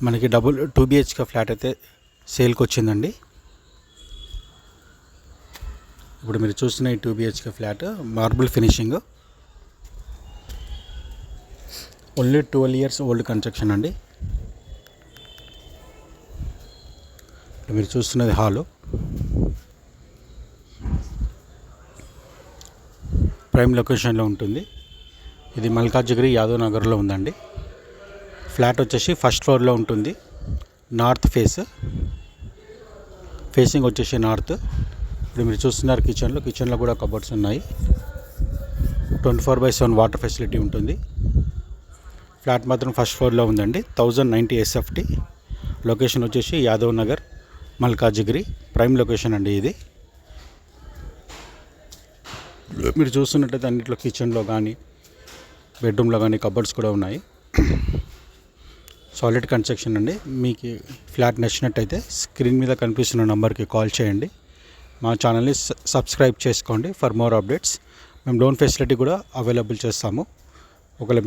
మనకి 2 BHK flat అయితే సేల్కి వచ్చిందండి. ఇప్పుడు మీరు చూస్తున్న ఈ 2 BHK flat marble finishing, only 12 years old construction అండి. ఇప్పుడు మీరు చూస్తున్నది హాలు. ప్రైమ్ లొకేషన్లో ఉంటుంది. ఇది మల్కాజ్గిరి యాదవ్ నగర్లో ఉందండి. ఫ్లాట్ వచ్చేసి ఫస్ట్ ఫ్లోర్లో ఉంటుంది. నార్త్ ఫేసింగ్ వచ్చేసి నార్త్. ఇప్పుడు మీరు చూస్తున్నారు కిచెన్లో కూడా కబోర్డ్స్ ఉన్నాయి. 24/7 వాటర్ ఫెసిలిటీ ఉంటుంది. ఫ్లాట్ మాత్రం ఫస్ట్ ఫ్లోర్లో ఉందండి. 1090 SFT. లొకేషన్ వచ్చేసి యాదవ్ నగర్, మల్కాజ్గిరి. ప్రైమ్ లొకేషన్ అండి ఇది. మీరు చూస్తున్నట్టయితే అన్నింటిలో కిచెన్లో కానీ బెడ్రూమ్లో కానీ కబోర్డ్స్ కూడా ఉన్నాయి. సాలిడ్ కన్స్ట్రక్షన్ అండి. మీకు ఫ్లాట్ నచ్చినట్టయితే స్క్రీన్ మీద కనిపిస్తున్న నెంబర్కి కాల్ చేయండి. మా ఛానల్ని సబ్స్క్రైబ్ చేసుకోండి ఫర్ మోర్ అప్డేట్స్. మేము లోన్ ఫెసిలిటీ కూడా అవైలబుల్ చేస్తాము. ఒకవేళ